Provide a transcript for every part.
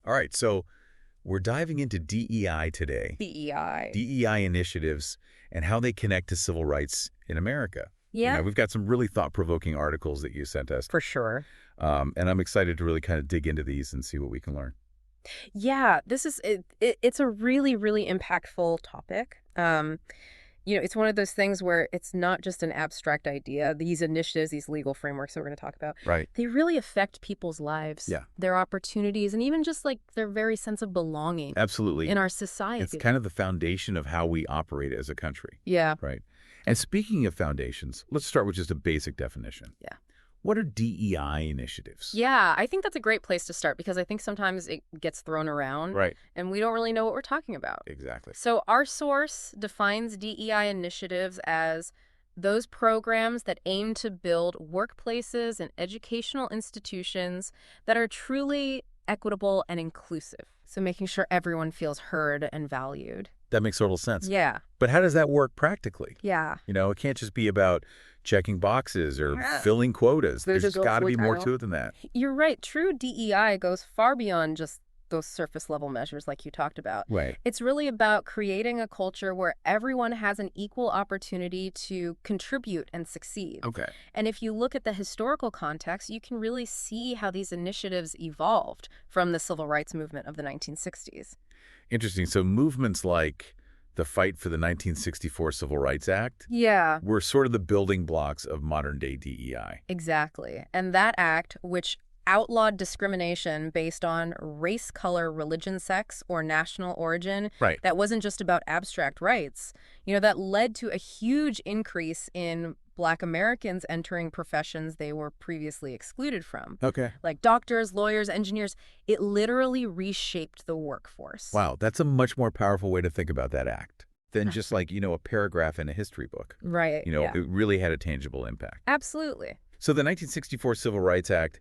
All right, so we're diving into DEI today. DEI. DEI initiatives and how they connect to civil rights in America. Yeah, We've got some really thought-provoking articles that you sent us, for sure. and I'm excited to really kind of dig into these and see what we can learn. Yeah, this is it's a really, really impactful topic. It's one of those things where it's not just an abstract idea. These initiatives, these legal frameworks that we're going to talk about, Right. they really affect people's lives, Yeah. their opportunities, and even just like their very sense of belonging Absolutely. in our It's society. kind of the foundation of how we operate as a country, Yeah. right? And speaking of foundations, let's start with just a basic definition. Yeah. What are DEI initiatives? Yeah, I think that's a great place to start because I think sometimes it gets thrown around Right. and we don't really know what we're talking about. Exactly. So our source defines DEI initiatives as those programs that aim to build workplaces and educational institutions that are truly equitable and inclusive. So making sure everyone feels heard and valued. That makes total sense. Yeah. But how does that work practically? Yeah. It can't just be about checking boxes or Yeah. filling quotas. There's There's a got to goal be more title. to it than that. You're right. True DEI goes far beyond just those surface level measures like you talked about. Right. It's really about creating a culture where everyone has an equal opportunity to contribute and succeed. Okay. And if you look at the historical context, you can really see how these initiatives evolved from the civil rights movement of the 1960s. Interesting. So movements like the fight for the 1964 Civil Rights Act Yeah, were sort of the building blocks of modern-day DEI. exactly. And that act, which outlawed discrimination based on race, color, religion, sex, or national origin, Right. that wasn't just about abstract rights. That led to a huge increase in Black Americans entering professions they were previously excluded from, Okay. like doctors, lawyers, engineers. It literally reshaped the workforce. Wow, that's a much more powerful way to think about that act than just like, a paragraph in a history book. Right. Yeah. It really had a tangible impact. Absolutely. So the 1964 Civil Rights Act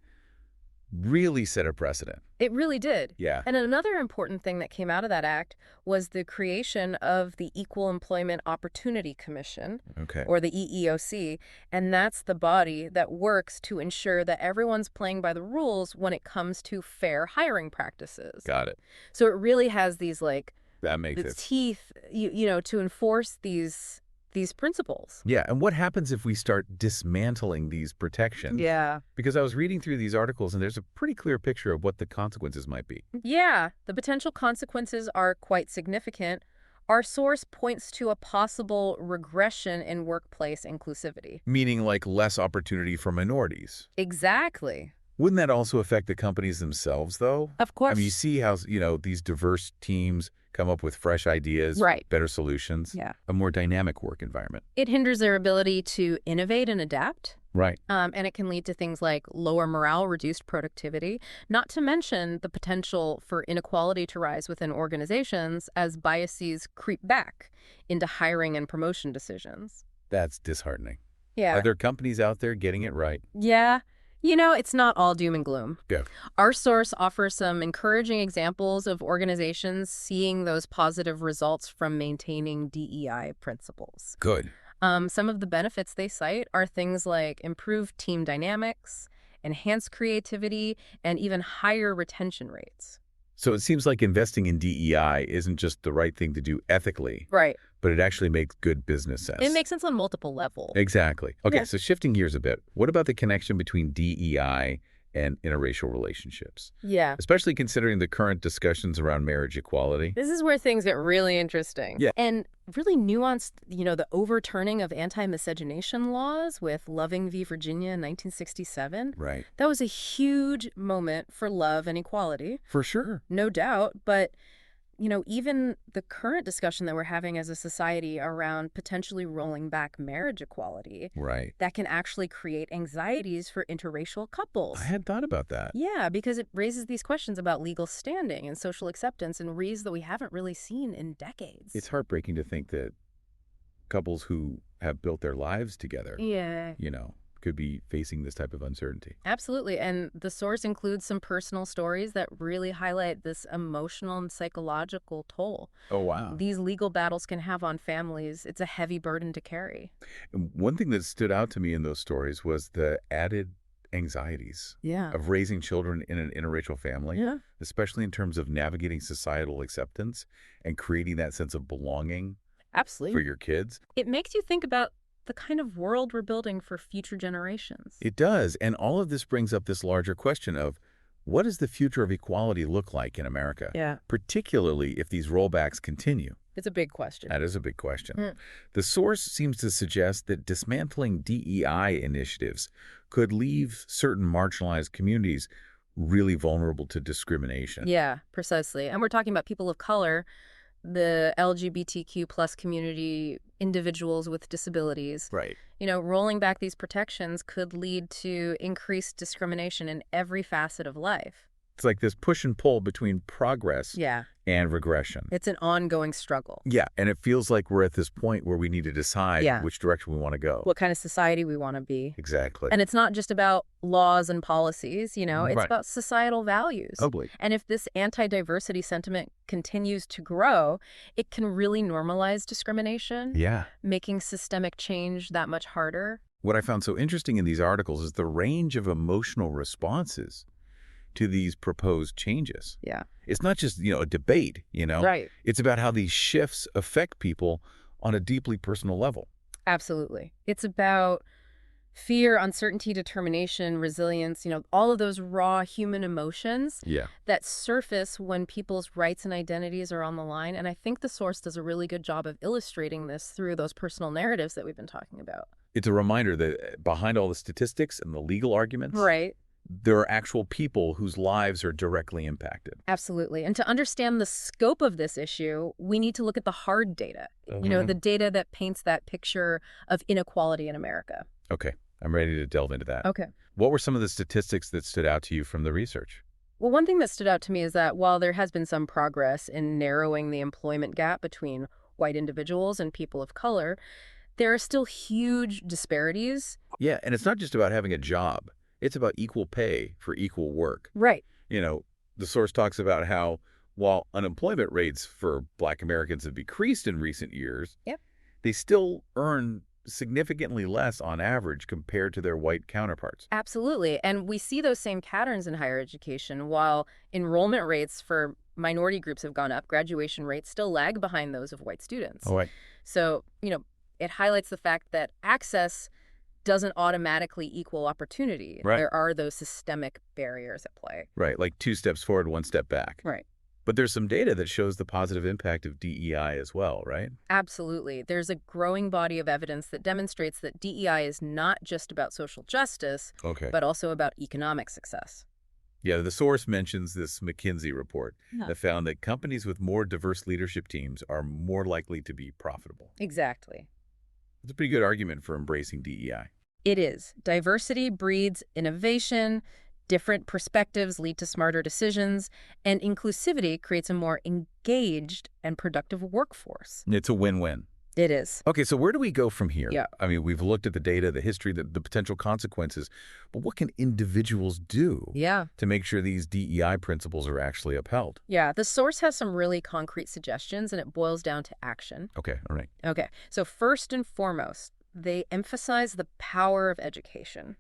really set a precedent. It really did. Yeah. And another important thing that came out of that act was the creation of the Equal Employment Opportunity Commission, Okay. or the EEOC, and that's the body that works to ensure that everyone's playing by the rules when it comes to fair hiring practices. Got it. So it really has these That makes its it. teeth, to enforce these principles. Yeah, and what happens if we start dismantling these protections? Yeah. Because I was reading through these articles, and there's a pretty clear picture of what the consequences might be. Yeah, the potential consequences are quite significant. Our source points to a possible regression in workplace inclusivity. Meaning like less opportunity for minorities. Exactly. Wouldn't that also affect the companies themselves, though? Of course. I mean, you see how, these diverse teams come up with fresh ideas, Right. better solutions, Yeah. a more dynamic work environment. It hinders their ability to innovate and adapt. Right. And it can lead to things like lower morale, reduced productivity, not to mention the potential for inequality to rise within organizations as biases creep back into hiring and promotion decisions. That's disheartening. Yeah. Are there companies out there getting it right? Yeah. It's not all doom and gloom. Yeah. Our source offers some encouraging examples of organizations seeing those positive results from maintaining DEI principles. Good. Some of the benefits they cite are things like improved team dynamics, enhanced creativity, and even higher retention rates. So it seems like investing in DEI isn't just the right thing to do ethically, Right. but it actually makes good business sense. It makes sense on multiple levels. Exactly. Okay, Yeah. so shifting gears a bit, what about the connection between DEI and interracial relationships? Yeah. Especially considering the current discussions around marriage equality. This is where things get really interesting. Yeah. And really nuanced, the overturning of anti-miscegenation laws with Loving v. Virginia in 1967. Right. That was a huge moment for love and equality, For sure. no doubt. But, even the current discussion that we're having as a society around potentially rolling back marriage equality, Right. that can actually create anxieties for interracial couples. I hadn't thought about that. Yeah, because it raises these questions about legal standing and social acceptance in ways that we haven't really seen in decades. It's heartbreaking to think that couples who have built their lives together, Yeah, could be facing this type of uncertainty. absolutely. And the source includes some personal stories that really highlight this emotional and psychological toll Oh, wow. these legal battles can have on families. It's a heavy burden to carry. And one thing that stood out to me in those stories was the added anxieties Yeah. of raising children in an interracial family, Yeah. especially in terms of navigating societal acceptance and creating that sense of belonging for Absolutely. your kids. It makes you think about the kind of world we're building for future generations. It does. And all of this brings up this larger question of what does the future of equality look like in America, Yeah. particularly if these rollbacks continue? It's a big question. That is a big question. Mm. The source seems to suggest that dismantling DEI initiatives could leave certain marginalized communities really vulnerable to discrimination. Yeah, precisely. And we're talking about people of color, the LGBTQ plus community, individuals with disabilities. Right. Rolling back these protections could lead to increased discrimination in every facet of life. It's like this push and pull between progress Yeah. and regression. It's an ongoing struggle. Yeah, and it feels like we're at this point where we need to decide Yeah. which direction we want to go. What kind of society we want to be. Exactly. And it's not just about laws and policies, it's Right. about societal values. Totally. And if this anti-diversity sentiment continues to grow, it can really normalize discrimination, Yeah. making systemic change that much harder. What I found so interesting in these articles is the range of emotional responses to these proposed changes. Yeah. It's not just, a debate, Right. It's about how these shifts affect people on a deeply personal level. Absolutely. It's about fear, uncertainty, determination, resilience, all of those raw human emotions Yeah. that surface when people's rights and identities are on the line. And I think the source does a really good job of illustrating this through those personal narratives that we've been talking about. It's a reminder that behind all the statistics and the legal arguments, Right. there are actual people whose lives are directly impacted. Absolutely. And to understand the scope of this issue, we need to look at the hard data, the data that paints that picture of inequality in America. Okay, I'm ready to delve into that. Okay. What were some of the statistics that stood out to you from the research? Well, one thing that stood out to me is that while there has been some progress in narrowing the employment gap between white individuals and people of color, there are still huge disparities. Yeah, and it's not just about having a job. It's about equal pay for equal work. Right. The source talks about how while unemployment rates for Black Americans have decreased in recent years, Yep. they still earn significantly less on average compared to their white counterparts. Absolutely. And we see those same patterns in higher education. While enrollment rates for minority groups have gone up, graduation rates still lag behind those of white students. Oh, right. So, it highlights the fact that access doesn't automatically equal opportunity. Right. There are those systemic barriers at play. Right, like 2 steps forward, 1 step back. Right. But there's some data that shows the positive impact of DEI as well, right? Absolutely. There's a growing body of evidence that demonstrates that DEI is not just about social justice, Okay. but also about economic success. Yeah, the source mentions this McKinsey report Yeah. that found that companies with more diverse leadership teams are more likely to be profitable. Exactly. It's a pretty good argument for embracing DEI. It is. Diversity breeds innovation, different perspectives lead to smarter decisions, and inclusivity creates a more engaged and productive workforce. It's a win-win. It is. Okay, so where do we go from here? Yeah. I mean, we've looked at the data, the history, the potential consequences, but what can individuals do Yeah. to make sure these DEI principles are actually upheld? Yeah. The source has some really concrete suggestions, and it boils down to action. Okay, all right. Okay. So first and foremost, they emphasize the power of education.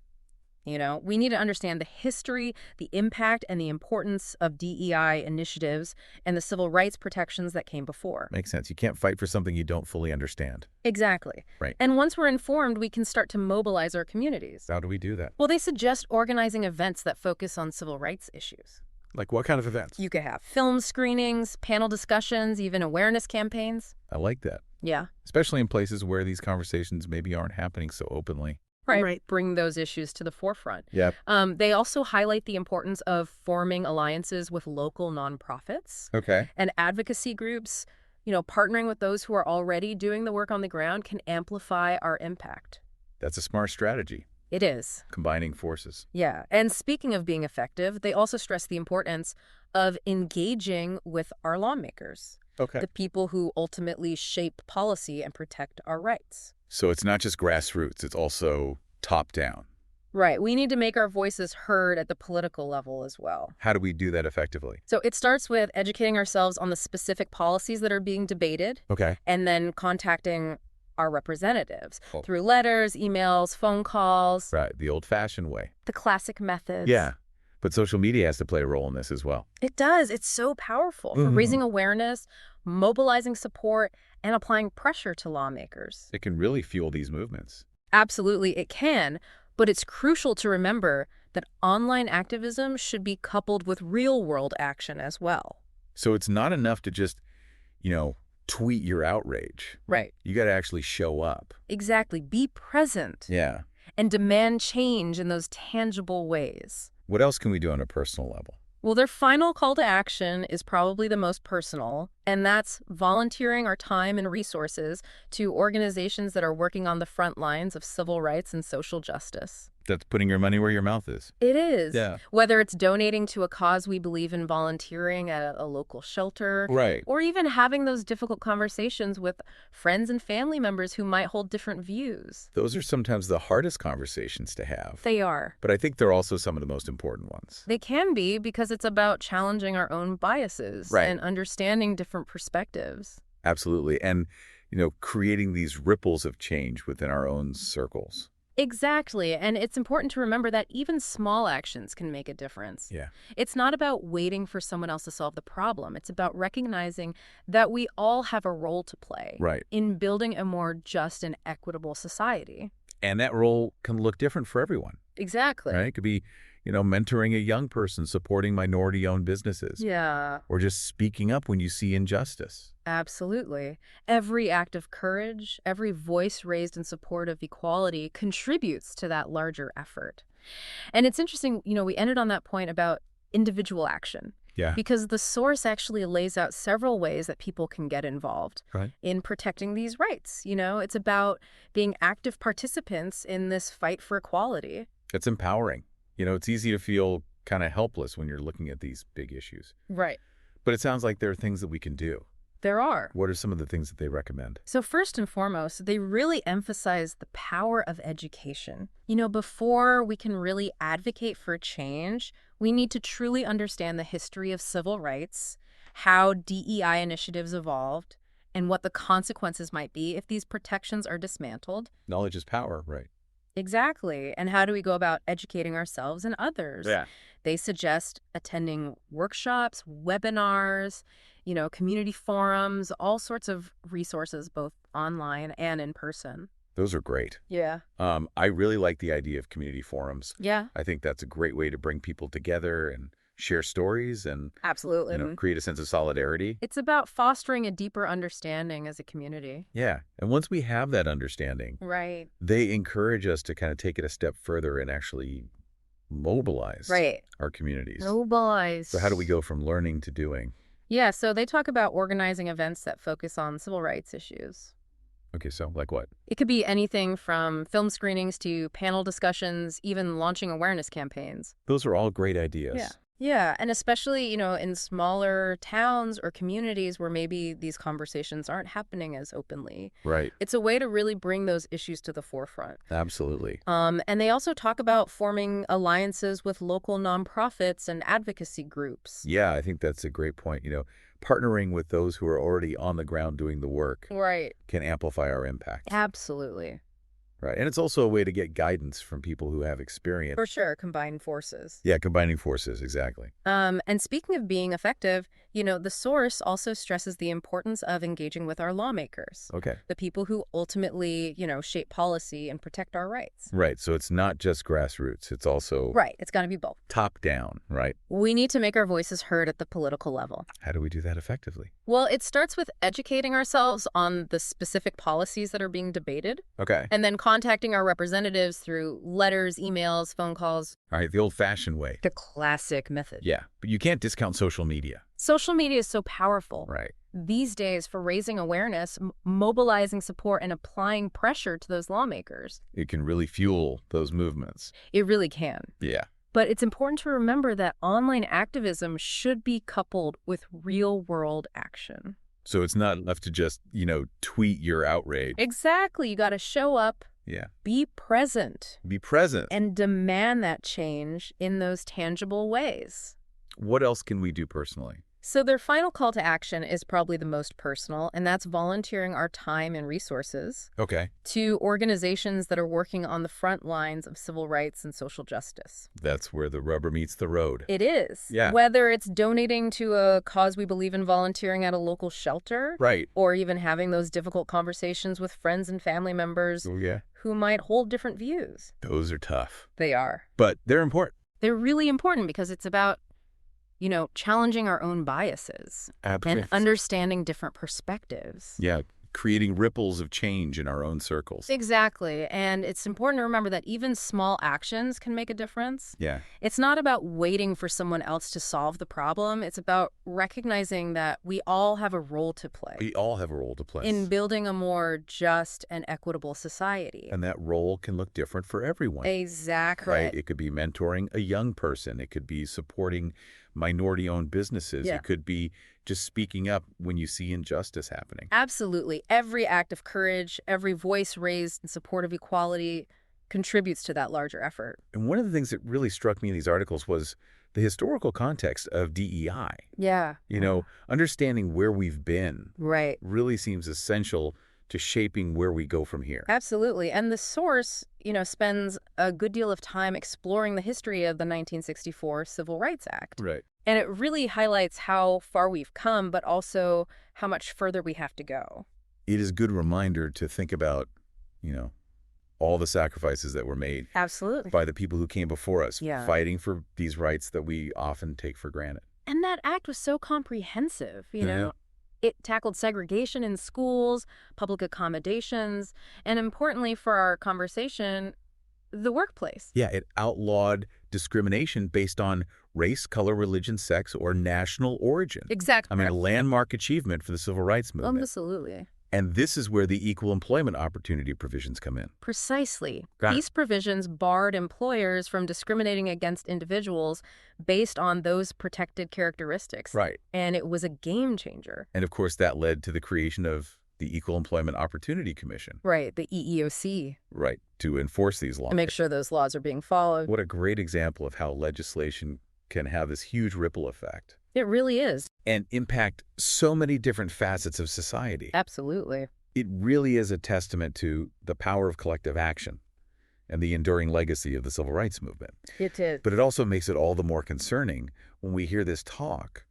We need to understand the history, the impact, and the importance of DEI initiatives and the civil rights protections that came before. Makes sense. You can't fight for something you don't fully understand. Exactly. Right. And once we're informed, we can start to mobilize our communities. How do we do that? Well, they suggest organizing events that focus on civil rights issues. Like what kind of events? You could have film screenings, panel discussions, even awareness campaigns. I like that. Yeah. Especially in places where these conversations maybe aren't happening so openly. Right. Bring those issues to the forefront. Yep. They also highlight the importance of forming alliances with local nonprofits Okay. and advocacy groups. Partnering with those who are already doing the work on the ground can amplify our impact. That's a smart strategy, It is. combining forces. Yeah. And speaking of being effective, they also stress the importance of engaging with our lawmakers, Okay. the people who ultimately shape policy and protect our rights. So it's not just grassroots, it's also top-down. Right. We need to make our voices heard at the political level as well. How do we do that effectively? So it starts with educating ourselves on the specific policies that are being debated Okay. and then contacting our representatives Oh. through letters, emails, phone calls, Right, the old-fashioned way. the classic methods. Yeah, but social media has to play a role in this as well. It does. It's so powerful for raising awareness, mobilizing support, and applying pressure to lawmakers. It can really fuel these movements. Absolutely, it can, but it's crucial to remember that online activism should be coupled with real-world action as well. So it's not enough to just, tweet your outrage. Right. You got to actually show up. Exactly. Be present Yeah. and demand change in those tangible ways. What else can we do on a personal level? Well, their final call to action is probably the most personal, and that's volunteering our time and resources to organizations that are working on the front lines of civil rights and social justice. That's putting your money where your mouth is. It is. Yeah. Whether it's donating to a cause we believe in, volunteering at a local shelter, Right. or even having those difficult conversations with friends and family members who might hold different views. Those are sometimes the hardest conversations to have. They are. But I think they're also some of the most important ones. They can be, because it's about challenging our own biases Right. and understanding different perspectives. Absolutely. And, creating these ripples of change within our own circles. Exactly. And it's important to remember that even small actions can make a difference. Yeah. It's not about waiting for someone else to solve the problem. It's about recognizing that we all have a role to play Right. in building a more just and equitable society. And that role can look different for everyone. Exactly. Right? It could be, mentoring a young person, supporting minority-owned businesses. Yeah, Or just speaking up when you see injustice. absolutely. Every act of courage, every voice raised in support of equality contributes to that larger effort. And it's interesting, we ended on that point about individual action. Yeah. Because the source actually lays out several ways that people can get involved Right. in protecting these rights. It's about being active participants in this fight for equality. It's empowering. It's easy to feel kind of helpless when you're looking at these big issues. Right. But it sounds like there are things that we can do. There are. What are some of the things that they recommend? So first and foremost, they really emphasize the power of education. Before we can really advocate for change, we need to truly understand the history of civil rights, how DEI initiatives evolved, and what the consequences might be if these protections are dismantled. Knowledge is power, right? Exactly. And how do we go about educating ourselves and others? Yeah. They suggest attending workshops, webinars, community forums, all sorts of resources, both online and in person. Those are great. Yeah. I really like the idea of community forums. Yeah, I think that's a great way to bring people together and share stories and, absolutely. create a sense of solidarity. It's about fostering a deeper understanding as a community. Yeah. And once we have that understanding, Right. they encourage us to kind of take it a step further and actually mobilize Right. our communities. Mobilize. So how do we go from learning to doing? Yeah, so they talk about organizing events that focus on civil rights issues. Okay, so like what? It could be anything from film screenings to panel discussions, even launching awareness campaigns. Those are all great ideas. Yeah. Yeah, and especially, in smaller towns or communities where maybe these conversations aren't happening as openly. Right. It's a way to really bring those issues to the forefront. Absolutely. And they also talk about forming alliances with local nonprofits and advocacy groups. Yeah, I think that's a great point. Partnering with those who are already on the ground doing the work Right. can amplify our impact. Absolutely. Right. And it's also a way to get guidance from people who have experience. For sure, combine forces. Yeah, combining forces, exactly. And speaking of being effective, the source also stresses the importance of engaging with our lawmakers, Okay. the people who ultimately, shape policy and protect our rights. Right. So it's not just grassroots. It's also Right. It's got to be both. top down, right? We need to make our voices heard at the political level. How do we do that effectively? Well, it starts with educating ourselves on the specific policies that are being debated, Okay. and then contacting our representatives through letters, emails, phone calls. All right. The old-fashioned way. The classic method. Yeah. But you can't discount social media. Social media is so powerful. Right. These days for raising awareness, mobilizing support, and applying pressure to those lawmakers. It can really fuel those movements. It really can. Yeah. But it's important to remember that online activism should be coupled with real-world action. So it's not enough to just, tweet your outrage. Exactly. You got to show up, Yeah. be present, Be present. and demand that change in those tangible ways. What else can we do personally? So their final call to action is probably the most personal, and that's volunteering our time and resources Okay. to organizations that are working on the front lines of civil rights and social justice. That's where the rubber meets the road. It is. Yeah. Whether it's donating to a cause we believe in, volunteering at a local shelter, Right. or even having those difficult conversations with friends and family members Oh, yeah. who might hold different views. Those are tough. They are. But they're important. They're really important because it's about, challenging our own biases and understanding different perspectives. Yeah, creating ripples of change in our own circles. Exactly. And it's important to remember that even small actions can make a difference. Yeah. It's not about waiting for someone else to solve the problem. It's about recognizing that we all have a role to play We all have a role to play. in building a more just and equitable society. And that role can look different for everyone. Exactly. Right? It could be mentoring a young person. It could be supporting minority-owned businesses. Yeah. It could be just speaking up when you see injustice happening. Absolutely. Every act of courage, every voice raised in support of equality contributes to that larger effort. And one of the things that really struck me in these articles was the historical context of DEI. Yeah. Understanding where we've been Right. really seems essential to shaping where we go from here. Absolutely. And the source, spends a good deal of time exploring the history of the 1964 Civil Rights Act. Right. And it really highlights how far we've come, but also how much further we have to go. It is a good reminder to think about, all the sacrifices that were made Absolutely. by the people who came before us, Yeah. fighting for these rights that we often take for granted. And that act was so comprehensive, Yeah. It tackled segregation in schools, public accommodations, and importantly for our conversation, the workplace. Yeah, it outlawed discrimination based on race, color, religion, sex, or national origin. Exactly. A landmark achievement for the civil rights movement. Absolutely. And this is where the equal employment opportunity provisions come in. Precisely. Got it. These provisions barred employers from discriminating against individuals based on those protected characteristics. Right. And it was a game changer. And of course, that led to the creation of the Equal Employment Opportunity Commission. Right, the EEOC. Right, to enforce these laws. To make sure those laws are being followed. What a great example of how legislation can have this huge ripple effect It really is. and impact so many different facets of society. Absolutely. It really is a testament to the power of collective action and the enduring legacy of the civil rights movement. It is. But it also makes it all the more concerning when we hear this talk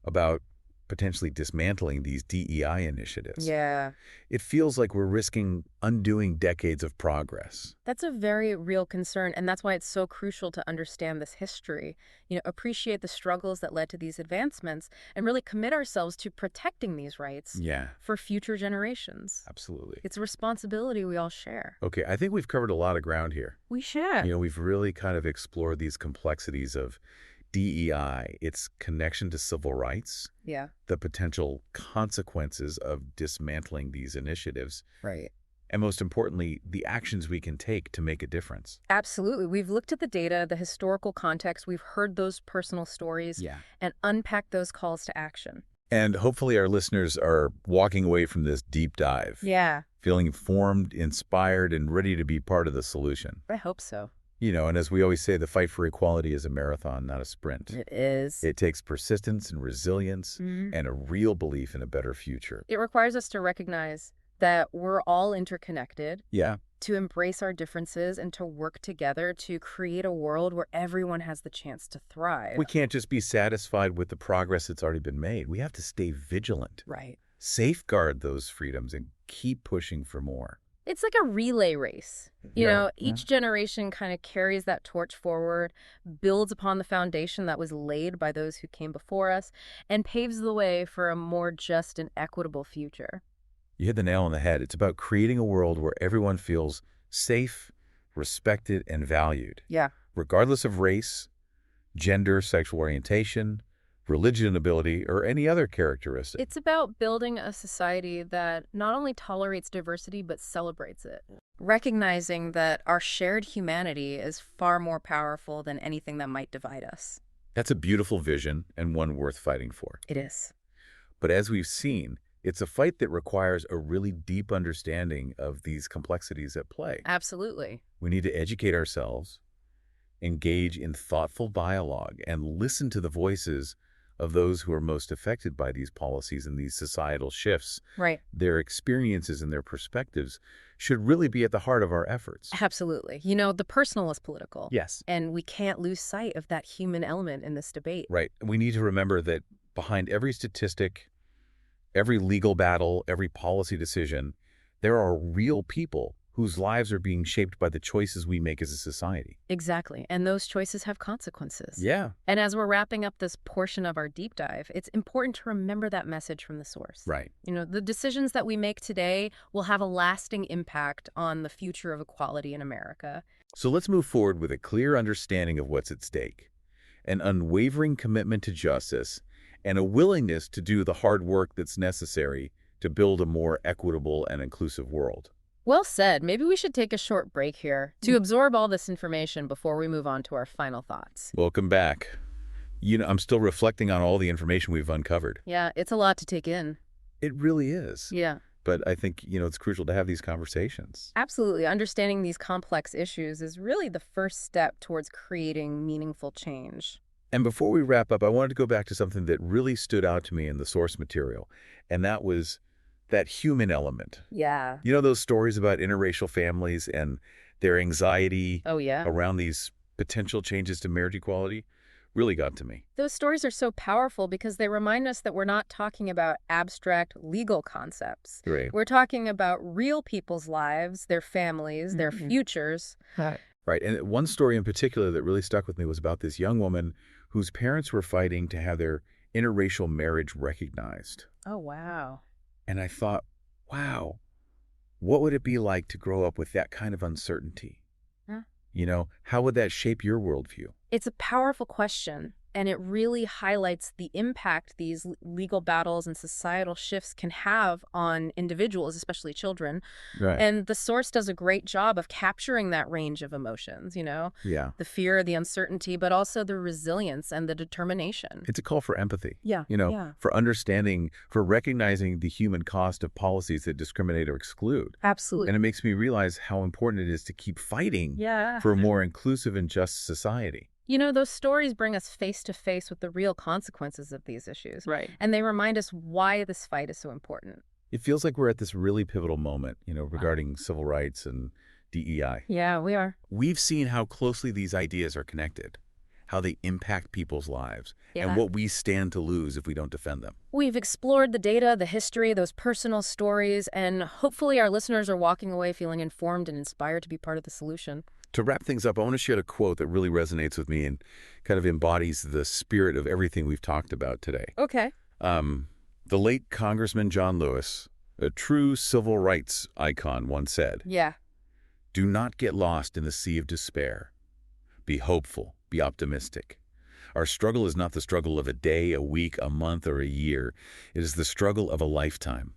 about potentially dismantling these DEI initiatives. Yeah. It feels like we're risking undoing decades of progress. That's a very real concern, and that's why it's so crucial to understand this history, appreciate the struggles that led to these advancements, and really commit ourselves to protecting these rights Yeah, for future generations. absolutely. It's a responsibility we all share. Okay, I think we've covered a lot of ground here. We share. We've really kind of explored these complexities of DEI, its connection to civil rights, Yeah. the potential consequences of dismantling these initiatives, Right. and most importantly, the actions we can take to make a difference. Absolutely. We've looked at the data, the historical context, we've heard those personal stories, and unpacked those calls to action. And hopefully our listeners are walking away from this deep dive, Yeah. feeling informed, inspired, and ready to be part of the solution. I hope so. And as we always say, the fight for equality is a marathon, not a sprint. It is. It takes persistence and resilience and a real belief in a better future. It requires us to recognize that we're all interconnected, Yeah, to embrace our differences, and to work together to create a world where everyone has the chance to thrive. we can't just be satisfied with the progress that's already been made. We have to stay vigilant, Right. safeguard those freedoms, and keep pushing for more. It's like a relay race. Each generation kind of carries that torch forward, builds upon the foundation that was laid by those who came before us, and paves the way for a more just and equitable future. You hit the nail on the head. It's about creating a world where everyone feels safe, respected, and valued, Yeah. regardless of race, gender, sexual orientation, religion, ability, or any other characteristic. It's about building a society that not only tolerates diversity, but celebrates it. Recognizing that our shared humanity is far more powerful than anything that might divide us. That's a beautiful vision and one worth fighting for. It is. But as we've seen, it's a fight that requires a really deep understanding of these complexities at play. Absolutely. We need to educate ourselves, engage in thoughtful dialogue, and listen to the voices of those who are most affected by these policies and these societal shifts. Right. Their experiences and their perspectives should really be at the heart of our efforts. Absolutely. You know, the personal is political. Yes. And we can't lose sight of that human element in this debate. Right. We need to remember that behind every statistic, every legal battle, every policy decision, there are real people whose lives are being shaped by the choices we make as a society. Exactly. And those choices have consequences. Yeah. And as we're wrapping up this portion of our deep dive, it's important to remember that message from the source. Right. You know, the decisions that we make today will have a lasting impact on the future of equality in America. So let's move forward with a clear understanding of what's at stake, an unwavering commitment to justice, and a willingness to do the hard work that's necessary to build a more equitable and inclusive world. Well said. Maybe we should take a short break here to absorb all this information before we move on to our final thoughts. Welcome back. I'm still reflecting on all the information we've uncovered. Yeah, it's a lot to take in. It really is. Yeah. But I think, it's crucial to have these conversations. Absolutely. Understanding these complex issues is really the first step towards creating meaningful change. And before we wrap up, I wanted to go back to something that really stood out to me in the source material, and that was that human element. Yeah. Those stories about interracial families and their anxiety Oh, yeah. around these potential changes to marriage equality really got to me. Those stories are so powerful because they remind us that we're not talking about abstract legal concepts. Right. We're talking about real people's lives, their families, their futures. Right. And one story in particular that really stuck with me was about this young woman whose parents were fighting to have their interracial marriage recognized. Oh, wow. And I thought, wow, what would it be like to grow up with that kind of uncertainty? Huh? How would that shape your worldview? It's a powerful question, and it really highlights the impact these legal battles and societal shifts can have on individuals, especially children. Right. And the source does a great job of capturing that range of emotions, Yeah. the fear, the uncertainty, but also the resilience and the determination. It's a call for empathy. Yeah. For understanding, for recognizing the human cost of policies that discriminate or exclude. Absolutely. And it makes me realize how important it is to keep fighting Yeah. for a more inclusive and just society. Those stories bring us face to face with the real consequences of these issues. Right. And they remind us why this fight is so important. It feels like we're at this really pivotal moment, regarding civil rights and DEI. Yeah, we are. We've seen how closely these ideas are connected, how they impact people's lives, Yeah. and what we stand to lose if we don't defend them. We've explored the data, the history, those personal stories, and hopefully our listeners are walking away feeling informed and inspired to be part of the solution. To wrap things up, I want to share a quote that really resonates with me and kind of embodies the spirit of everything we've talked about today. Okay. The late Congressman John Lewis, a true civil rights icon, once said, Yeah. "Do not get lost in the sea of despair. Be hopeful, be optimistic. Our struggle is not the struggle of a day, a week, a month, or a year. It is the struggle of a lifetime.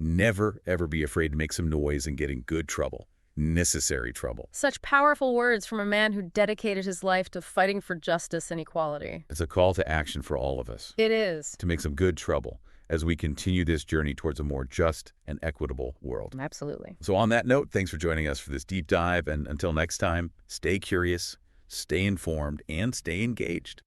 Never, ever be afraid to make some noise and get in good trouble. Necessary trouble." Such powerful words from a man who dedicated his life to fighting for justice and equality. It's a call to action for all of us It is. to make some good trouble as we continue this journey towards a more just and equitable world. Absolutely. So on that note, thanks for joining us for this deep dive, and until next time, stay curious, stay informed, and stay engaged.